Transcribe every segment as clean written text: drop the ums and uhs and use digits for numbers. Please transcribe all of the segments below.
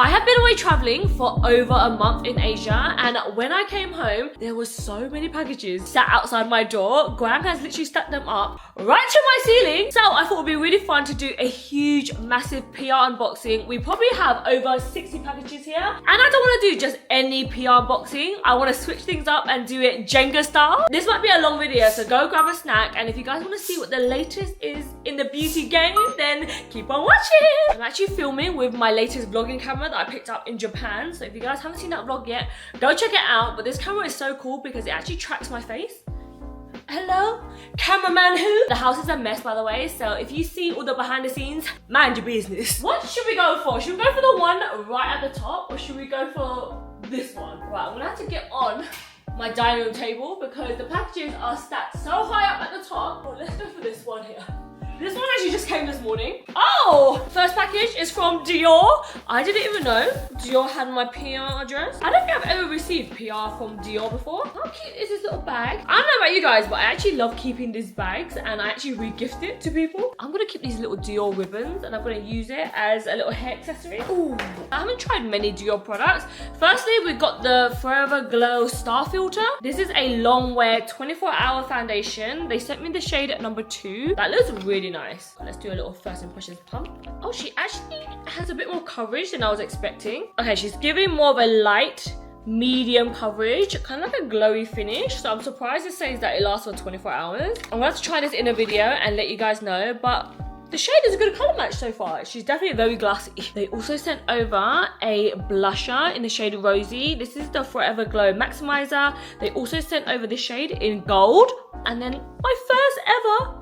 I have been away traveling for over a month in Asia, and when I came home, there was so many packages sat outside my door. Graham has literally stacked them up right to my ceiling. So I thought it would be really fun to do a huge, massive PR unboxing. We probably have over 60 packages here, and I don't want to do just any PR unboxing. I want to switch things up and do it Jenga style. This might be a long video, so go grab a snack, and if you guys want to see what the latest is in the beauty game, then keep on watching. I'm actually filming with my latest vlogging camera that I picked up in Japan, so if you guys haven't seen that vlog yet, go check it out. But this camera is so cool because it actually tracks my face. Hello, cameraman who? The house is a mess, by the way, so if you see all the behind the scenes, mind your business. What should we go for? Should we go for the one right at the top, or should we go for this one? Right, I'm gonna have to get on my dining room table because the packages are stacked so high up at the top. Oh, let's go for this one here. This one actually just came this morning. Oh, first package is from Dior. I didn't even know Dior had my PR address. I don't think I've ever received PR from Dior before. How cute is this little bag? I don't know about you guys, but I actually love keeping these bags, and I actually re-gift it to people. I'm gonna keep these little Dior ribbons, and I'm gonna use it as a little hair accessory. Ooh, I haven't tried many Dior products. Firstly, we've got the Forever Glow Star Filter. This is a long wear 24-hour foundation. They sent me the shade at number 2. That looks really nice. Let's do a little first impressions pump. Oh, she actually has a bit more coverage than I was expecting. Okay, she's giving more of a light, medium coverage, kind of like a glowy finish. So I'm surprised it says that it lasts for 24 hours. I'm going to try this in a video and let you guys know, but the shade is a good color match so far. She's definitely very glassy. They also sent over a blusher in the shade Rosy. This is the Forever Glow Maximizer. They also sent over this shade in gold. And then my first ever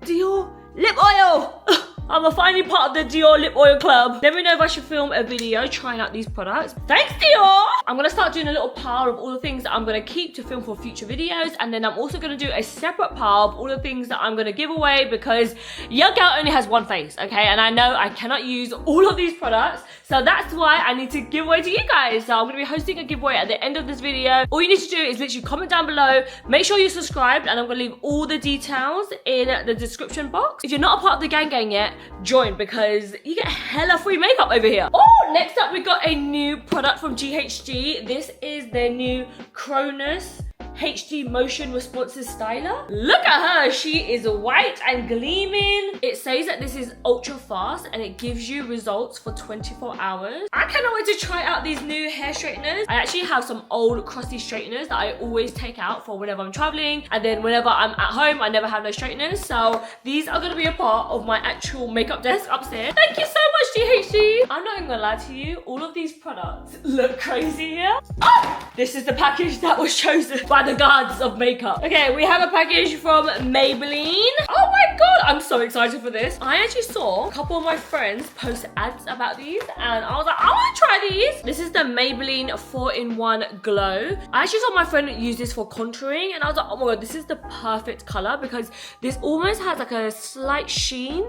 Dior lip oil. I'm finally part of the Dior lip oil club. Let me know if I should film a video trying out these products. Thanks, Dior! I'm gonna start doing a little pile of all the things that I'm gonna keep to film for future videos, and then I'm also gonna do a separate pile of all the things that I'm gonna give away because your girl only has one face, okay? And I know I cannot use all of these products, so that's why I need to give away to you guys. So I'm gonna be hosting a giveaway at the end of this video. All you need to do is literally comment down below, make sure you're subscribed, and I'm gonna leave all the details in the description box. If you're not a part of the gang yet, join because you get hella free makeup over here. Oh, next up we got a new product from GHD. This is their new Cronus HD Motion Responsive Styler. Look at her, she is white and gleaming. It says that this is ultra fast and it gives you results for 24 hours. I cannot wait to try out these new hair straighteners. I actually have some old crusty straighteners that I always take out for whenever I'm traveling, and then whenever I'm at home I never have no straighteners, so these are going to be a part of my actual makeup desk upstairs. Thank you so much, GHD. I'm not even gonna lie to you, all of these products look crazy here. Oh, this is the package that was chosen by the gods of makeup. Okay, we have a package from Maybelline. Oh my god, I'm so excited for this. I actually saw a couple of my friends post ads about these, and I was like, I want to try these. This is the Maybelline 4-in-1 Glow. I actually saw my friend use this for contouring, and I was like, oh my god, this is the perfect color because this almost has like a slight sheen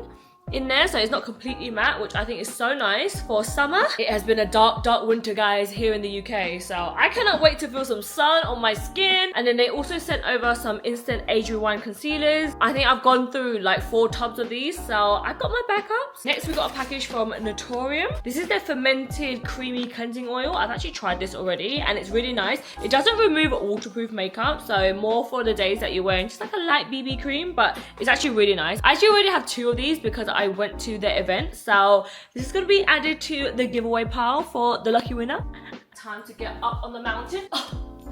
in there, so it's not completely matte, which I think is so nice for summer. It has been a dark winter, guys, here in the UK, so I cannot wait to feel some sun on my skin. And then they also sent over some instant age rewind concealers. I think I've gone through like 4 tubs of these, so I've got my backups. Next we got a package from Notorium. This is their fermented creamy cleansing oil. I've actually tried this already and it's really nice. It doesn't remove waterproof makeup, so more for the days that you're wearing just like a light BB cream, but it's actually really nice. I actually already have 2 of these because I went to the event, so this is going to be added to the giveaway pile for the lucky winner. Time to get up on the mountain. Oh,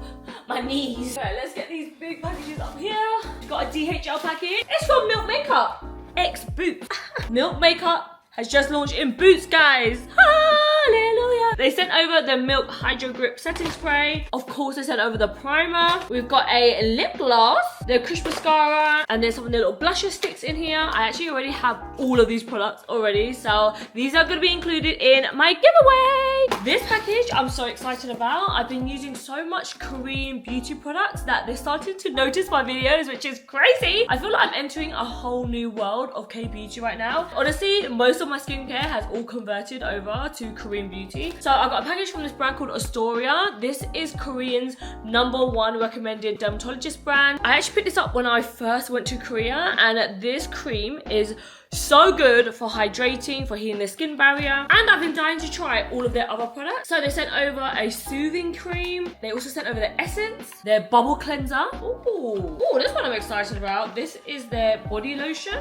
my knees. Okay, let's get these big packages up here. We've got a DHL package. It's from Milk Makeup X Boots. Milk Makeup has just launched in Boots, guys. Hallelujah. They sent over the Milk Hydro Grip Setting Spray. Of course, they sent over the primer. We've got a lip gloss, the Kush Mascara, and there's some little blusher sticks in here. I actually already have all of these products already, so these are going to be included in my giveaway. This package I'm so excited about. I've been using so much Korean beauty products that they're starting to notice my videos, which is crazy. I feel like I'm entering a whole new world of K-beauty right now. Honestly, most of my skincare has all converted over to Korean beauty. So I got a package from this brand called Astoria. This is Korean's #1 recommended dermatologist brand. I actually picked this up when I first went to Korea, and this cream is So good for hydrating, for healing the skin barrier. And I've been dying to try all of their other products. So they sent over a soothing cream. They also sent over their essence, their bubble cleanser. Ooh, this one I'm excited about. This is their body lotion.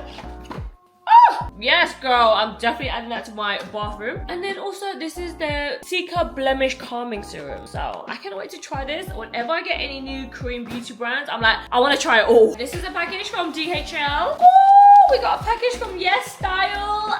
Oh, yes, girl, I'm definitely adding that to my bathroom. And then also, this is the Cica Blemish Calming Serum. So I cannot wait to try this. Whenever I get any new Korean beauty brands, I'm like, I want to try it all. This is a package from DHL. Oh, we got a package from xThuyLe.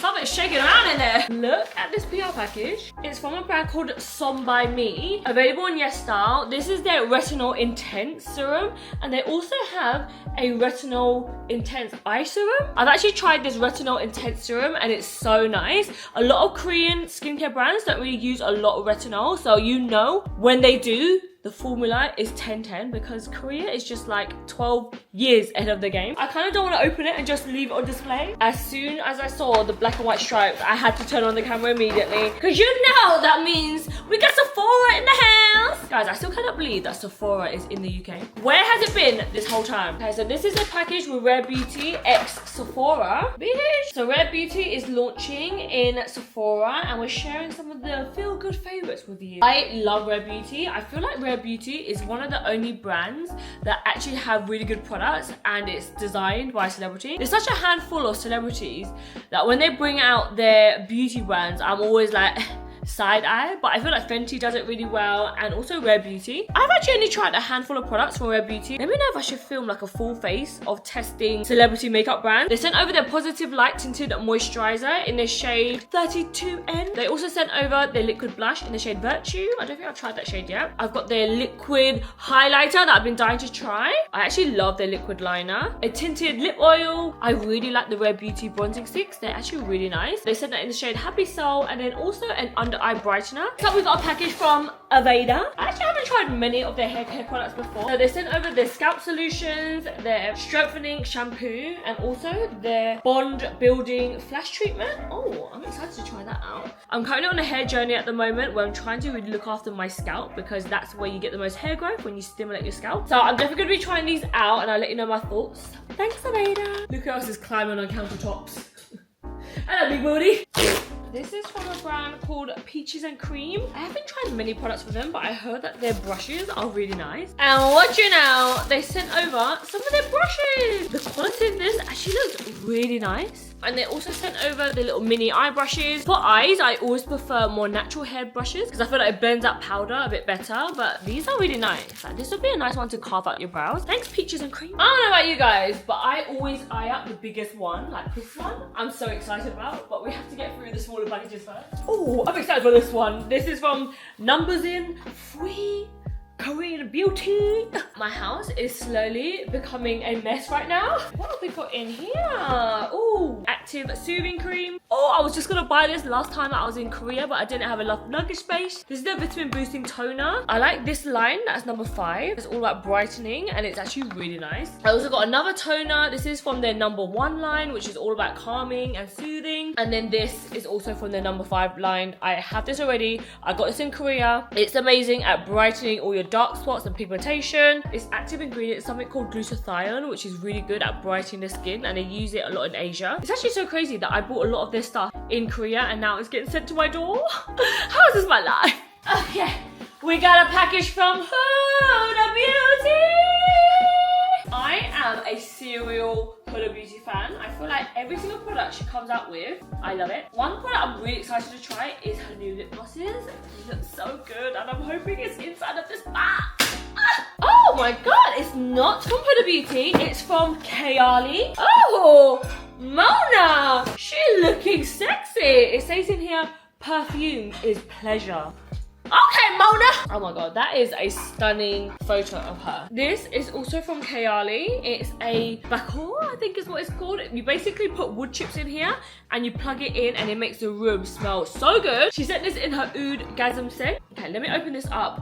Something's shaking around in there. Look at this PR package. It's from a brand called Som by Me. Available on xThuyLe. This is their Retinol Intense Serum. And they also have a Retinol Intense Eye Serum. I've actually tried this Retinol Intense Serum and it's so nice. A lot of Korean skincare brands don't really use a lot of retinol. So you know when they do, the formula is 10-10 because Korea is just like 12 years ahead of the game. I kind of don't want to open it and just leave it on display. As soon as I saw the black and white stripes, I had to turn on the camera immediately because you know that means we got Sephora in the house. Guys, I still cannot believe that Sephora is in the UK. Where has it been this whole time? Okay, so this is a package with Rare Beauty x Sephora. Bitch. So Rare Beauty is launching in Sephora and we're sharing some of the feel-good favorites with you. I love Rare Beauty. I feel like Rare Beauty is one of the only brands that actually have really good products and it's designed by celebrity. There's such a handful of celebrities that when they bring out their beauty brands, I'm always like side eye, but I feel like Fenty does it really well and also Rare Beauty. I've actually only tried a handful of products from Rare Beauty. Let me know if I should film like a full face of testing celebrity makeup brands. They sent over their Positive Light Tinted Moisturizer in the shade 32N. They also sent over their liquid blush in the shade Virtue. I don't think I've tried that shade yet. I've got their liquid highlighter that I've been dying to try. I actually love their liquid liner. A tinted lip oil. I really like the Rare Beauty bronzing sticks. They're actually really nice. They sent that in the shade Happy Soul and then also an under eye brightener. So we got a package from Aveda. I actually haven't tried many of their hair care products before. So they sent over their scalp solutions, their strengthening shampoo, and also their bond building flash treatment. Oh, I'm excited to try that out. I'm currently on a hair journey at the moment where I'm trying to really look after my scalp because that's where you get the most hair growth, when you stimulate your scalp. So I'm definitely going to be trying these out and I'll let you know my thoughts. Thanks, Aveda. Look who else is climbing on countertops. Hello, big booty. This is from a brand called Peaches and Cream. I haven't tried many products from them, but I heard that their brushes are really nice. And watch you now, they sent over some of their brushes. The quality of this actually looks really nice. And they also sent over the little mini eye brushes. For eyes, I always prefer more natural hair brushes because I feel like it blends out powder a bit better, but these are really nice. Like, this would be a nice one to carve out your brows. Thanks, Peaches and Cream. I don't know about you guys, but I always eye out the biggest one, like this one. I'm so excited about, but we have to get through the smaller packages first. Oh, I'm excited for this one. This is from Numbers In Thuy Korean Beauty. My house is slowly becoming a mess right now. What have we got in here? Oh, active soothing cream. Oh, I was just gonna buy this last time I was in Korea, but I didn't have enough luggage space. This is the vitamin boosting toner. I like this line, that's number 5. It's all about brightening and it's actually really nice. I also got another toner. This is from their number 1 line, which is all about calming and soothing. And then this is also from their number 5 line. I have this already. I got this in Korea. It's amazing at brightening all your dark spots and pigmentation. Its active ingredient is something called glutathione, which is really good at brightening the skin, and they use it a lot in Asia. It's actually so crazy that I bought a lot of this stuff in Korea and now it's getting sent to my door. How is this my life? Okay, we got a package from Huda Beauty. I am a serial Huda Beauty fan. I feel like every single product she comes out with, I love it. One product I'm really excited to try is her new lip glosses. They look so good and I'm hoping it's inside of this bag. Oh my god, it's not from Huda Beauty, it's from xThuyLe. Oh, Mona, she's looking sexy. It says in here, perfume is pleasure. Okay, Mona. Oh my god, that is a stunning photo of her. This is also from xThuyLe. It's a bakor, I think is what it's called. You basically put wood chips in here and you plug it in and it makes the room smell so good. She sent this in her oud gasm scent. Okay, let me open this up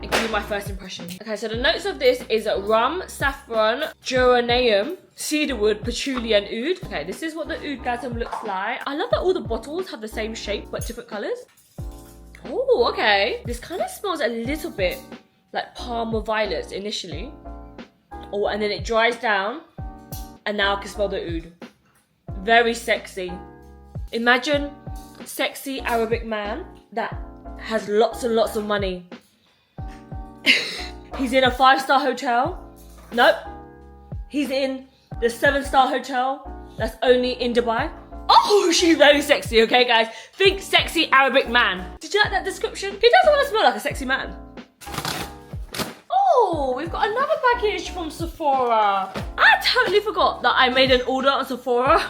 and give you my first impression. Okay, so the notes of this is rum, saffron, geranium, cedarwood, patchouli, and oud. Okay, this is what the oud gasm looks like. I love that all the bottles have the same shape but different colors. Oh, okay. This kind of smells a little bit like Palmer violets initially. Oh, and then it dries down and now I can smell the oud. Very sexy. Imagine sexy Arabic man that has lots and lots of money. He's in a 5-star hotel. Nope. He's in the 7-star hotel that's only in Dubai. Oh, she's very sexy, okay guys? Think sexy Arabic man. Did you like that description? Who doesn't want to smell like a sexy man? Oh, we've got another package from Sephora. I totally forgot that I made an order on Sephora.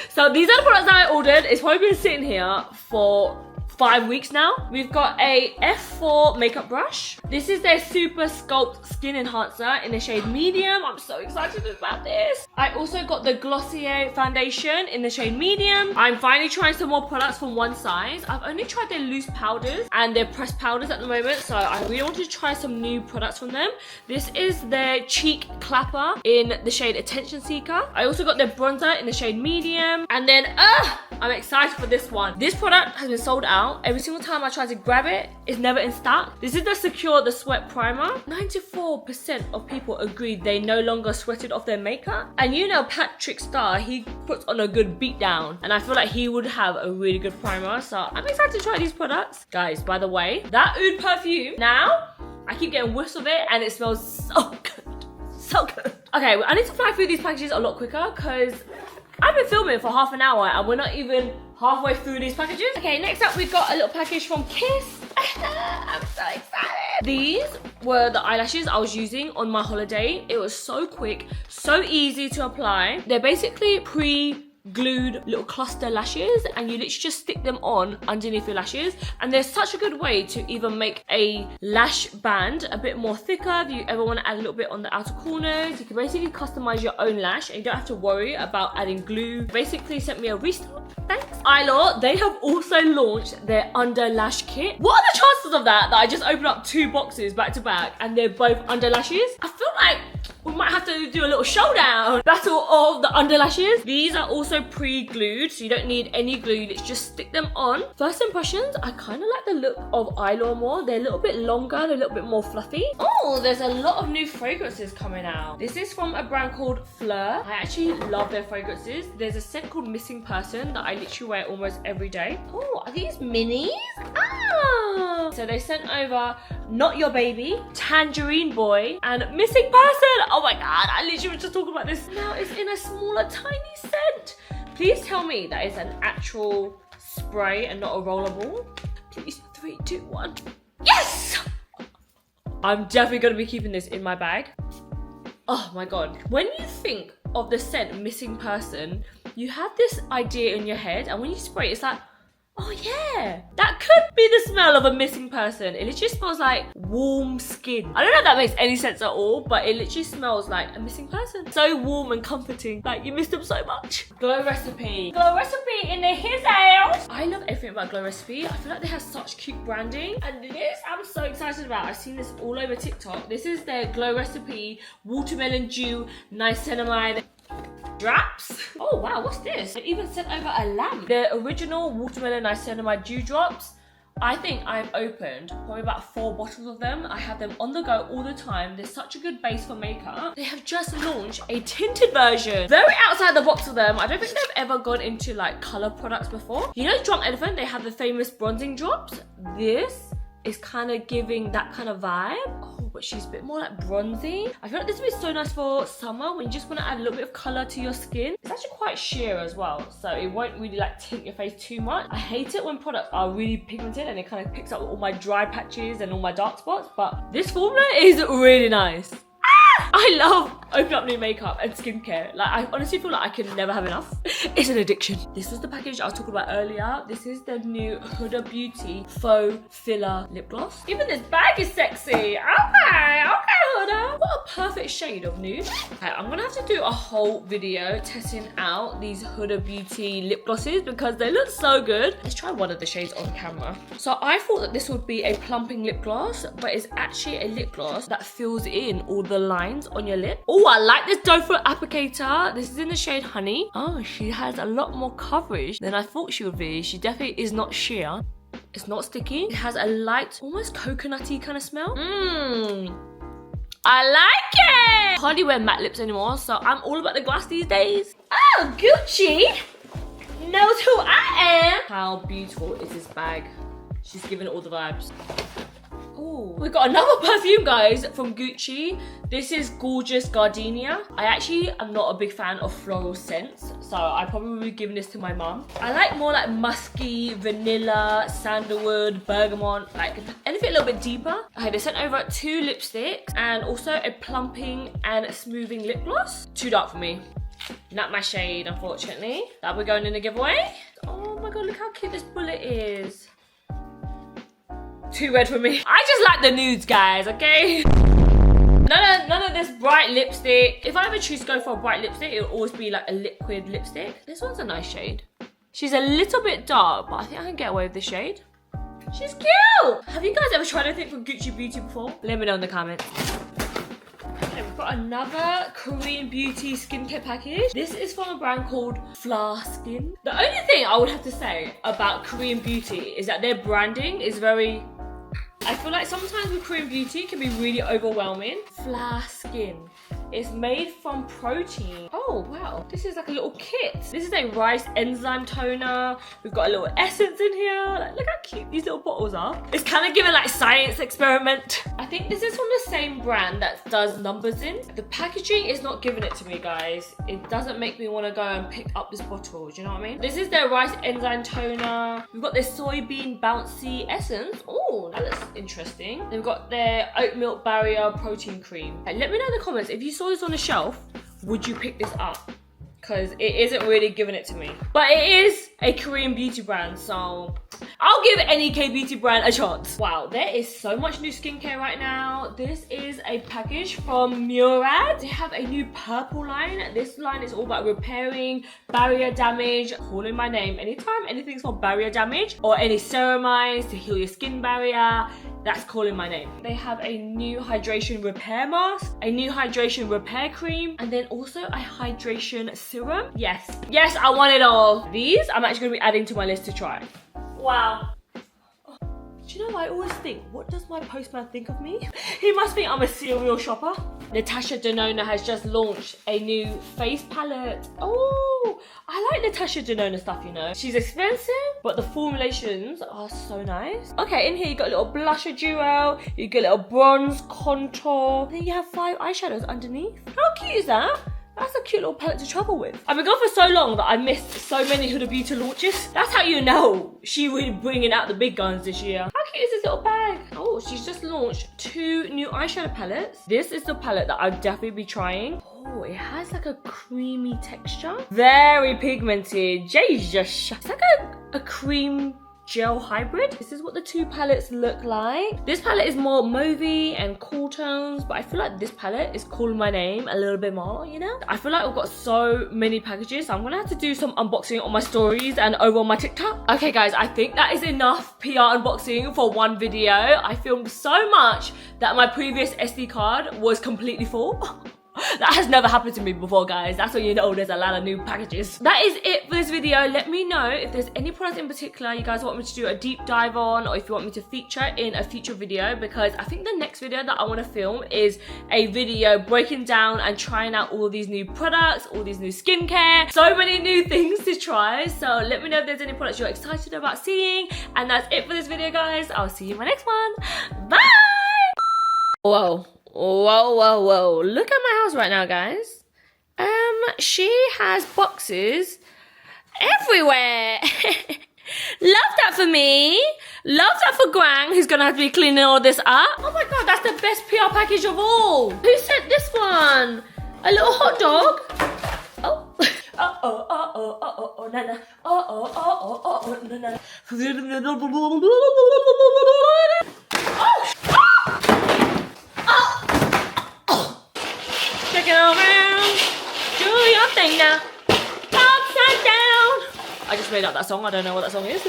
So these are the products that I ordered. It's probably been sitting here for 5 weeks now. We've got a F4 makeup brush. This is their Super Sculpt Skin Enhancer in the shade medium. I'm so excited about this. I also got the Glossier foundation in the shade medium. I'm finally trying some more products from one size. I've only tried their loose powders and their pressed powders at the moment, so I really wanted to try some new products from them. This is their cheek clapper in the shade Attention Seeker. I also got their bronzer in the shade medium. And then, I'm excited for this one. This product has been sold out. Every single time I try to grab it, it's never in stock. This is the Secure the Sweat Primer. 94% of people agreed they no longer sweated off their makeup. And you know Patrick Star, he puts on a good beat down. And I feel like he would have a really good primer. So I'm excited to try these products. Guys, by the way, that oud perfume, now, I keep getting whiffs of it and it smells so good. So good. Okay, I need to fly through these packages a lot quicker because I've been filming for half an hour and we're not even halfway through these packages. Okay, next up we've got a little package from Kiss. I'm so excited. These were the eyelashes I was using on my holiday. It was so quick, so easy to apply. They're basically pre-glued little cluster lashes and you literally just stick them on underneath your lashes, and there's such a good way to even make a lash band a bit more thicker. If you ever want to add a little bit on the outer corners, you can basically customize your own lash and you don't have to worry about adding glue. Basically sent me a restock. Thanks. xThuyLe, they have also launched their under lash kit. What are the chances of that I just opened up 2 boxes back to back and they're both under lashes? I feel like we might have to do a little showdown battle of the underlashes. These are also pre-glued, so you don't need any glue. Let's just stick them on. First impressions, I kind of like the look of xThuyLe more. They're a little bit longer, they're a little bit more fluffy. Oh, there's a lot of new fragrances coming out. This is from a brand called Fleur. I actually love their fragrances. There's a scent called Missing Person that I literally wear almost every day. Oh, are these minis? Ah! So they sent over Not Your Baby, Tangerine Boy, and Missing Person. Oh my god, I literally was just talking about this. Now it's in a smaller, tiny scent. Please tell me that it's an actual spray and not a rollable. Please, 3, 2, 1. Yes! I'm definitely gonna be keeping this in my bag. Oh my god. When you think of the scent Missing Person, you have this idea in your head, and when you spray it, it's like, oh yeah, that could be the smell of a missing person. It literally smells like warm skin. I don't know if that makes any sense at all, but it literally smells like a missing person. So warm and comforting, like you miss them so much. Glow Recipe. Glow Recipe in the his house. I love everything about Glow Recipe. I feel like they have such cute branding. And this I'm so excited about. I've seen this all over TikTok. This is their Glow Recipe Watermelon Dew Niacinamide drops. Oh wow, what's this? They even sent over a lamp. The original watermelon niacinamide dew drops. I think I've opened probably about 4 bottles of them. I have them on the go all the time. They're such a good base for makeup. They have just launched a tinted version. Very outside the box of them. I don't think they've ever gone into like color products before. You know Drunk Elephant, they have the famous bronzing drops. This is kind of giving that kind of vibe. Oh, but she's a bit more like bronzy. I feel like this would be so nice for summer when you just want to add a little bit of color to your skin. It's actually quite sheer as well, so it won't really like tint your face too much. I hate it when products are really pigmented and it kind of picks up all my dry patches and all my dark spots, but this formula is really nice. I love opening up new makeup and skincare. Like, I honestly feel like I can never have enough. It's an addiction. This was the package I was talking about earlier. This is the new Huda Beauty Faux Filler Lip Gloss. Even this bag is sexy. Okay, Huda. What a perfect shade of nude. Okay, I'm gonna have to do a whole video testing out these Huda Beauty lip glosses because they look so good. Let's try one of the shades on camera. So I thought that this would be a plumping lip gloss, but it's actually a lip gloss that fills in all the lines on your lip. Oh, I like this doe foot applicator. This is in the shade Honey. Oh, she has a lot more coverage than I thought she would be. She definitely is not sheer. It's not sticky. It has a light, almost coconutty kind of smell. I I like it. Hardly wear matte lips anymore, so I'm all about the gloss these days. Oh, Gucci knows who I am. How beautiful is this bag? She's giving it all the vibes. Oh, we got another perfume, guys, from Gucci. This is Gorgeous Gardenia. I actually am not a big fan of floral scents, so I probably will be giving this to my mum. I like more like musky, vanilla, sandalwood, bergamot, like anything a little bit deeper. Okay, they sent over 2 lipsticks and also a plumping and smoothing lip gloss. Too dark for me. Not my shade, unfortunately. That we're going in a giveaway. Oh my god, look how cute this bullet is. Too red for me. I just like the nudes, guys, okay? None of this bright lipstick. If I ever choose to go for a bright lipstick, it'll always be like a liquid lipstick. This one's a nice shade. She's a little bit dark, but I think I can get away with this shade. She's cute! Have you guys ever tried anything from Gucci Beauty before? Let me know in the comments. Okay, we've got another Korean beauty skincare package. This is from a brand called Flour Skin. The only thing I would have to say about Korean beauty is that their branding is very... I feel like sometimes with Korean beauty can be really overwhelming. Flour Skin. It's made from protein. Oh, wow. This is like a little kit. This is a rice enzyme toner. We've got a little essence in here. Like, look how cute these little bottles are. It's kind of giving like science experiment. I think this is from the same brand that does Numbers In. The packaging is not giving it to me, guys. It doesn't make me want to go and pick up this bottle. Do you know what I mean? This is their rice enzyme toner. We've got this soybean bouncy essence. Oh, that looks interesting. They've got their oat milk barrier protein cream. Okay, let me know in the comments if you saw this on the shelf, would you pick this up? Because it isn't really giving it to me. But it is a Korean beauty brand, so I'll give any K-beauty brand a chance. Wow, there is so much new skincare right now. This is a package from Murad. They have a new purple line. This line is all about repairing barrier damage. Calling my name anytime anything's for barrier damage or any ceramides to heal your skin barrier. That's calling my name. They have a new hydration repair mask, a new hydration repair cream, and then also a hydration serum. Yes, I want it all. These I'm actually gonna be adding to my list to try. Wow. Oh, do you know, I always think, what does my postman think of me? He must think I'm a serial shopper. Natasha Denona has just launched a new face palette. Oh, I like Natasha Denona stuff, you know. She's expensive, but the formulations are so nice. Okay, in here you got a little blusher duo, you get a little bronze contour, then you have 5 eyeshadows underneath. How cute is that? That's a cute little palette to travel with. I've been gone for so long that I missed so many Huda Beauty launches. That's how you know she really bringing out the big guns this year. How cute is this little bag? Oh, she's just launched 2 new eyeshadow palettes. This is the palette that I'll definitely be trying. Oh, it has like a creamy texture. Very pigmented. Jesus. It's like a cream gel hybrid. This is what the 2 palettes look like. This palette is more mauvey and cool tones, but I feel like this palette is calling my name a little bit more, you know? I feel like we've got so many packages, so I'm gonna have to do some unboxing on my stories and over on my TikTok. Okay guys, I think that is enough PR unboxing for one video. I filmed so much that my previous SD card was completely full. That has never happened to me before, guys. That's when you know there's a lot of new packages. That is it for this video. Let me know if there's any products in particular you guys want me to do a deep dive on, or if you want me to feature in a future video, because I think the next video that I want to film is a video breaking down and trying out all these new products, all these new skincare, so many new things to try. So let me know if there's any products you're excited about seeing. And that's it for this video, guys. I'll see you in my next one. Bye! Whoa. Whoa. Look at my house right now, guys. She has boxes everywhere. Love that for me. Love that for Gwang, who's gonna have to be cleaning all this up. Oh my god, that's the best PR package of all. Who sent this one? A little hot dog? Oh. Na na. Na na. Check it around, do your thing now, upside down. I just made up that song, I don't know what that song is.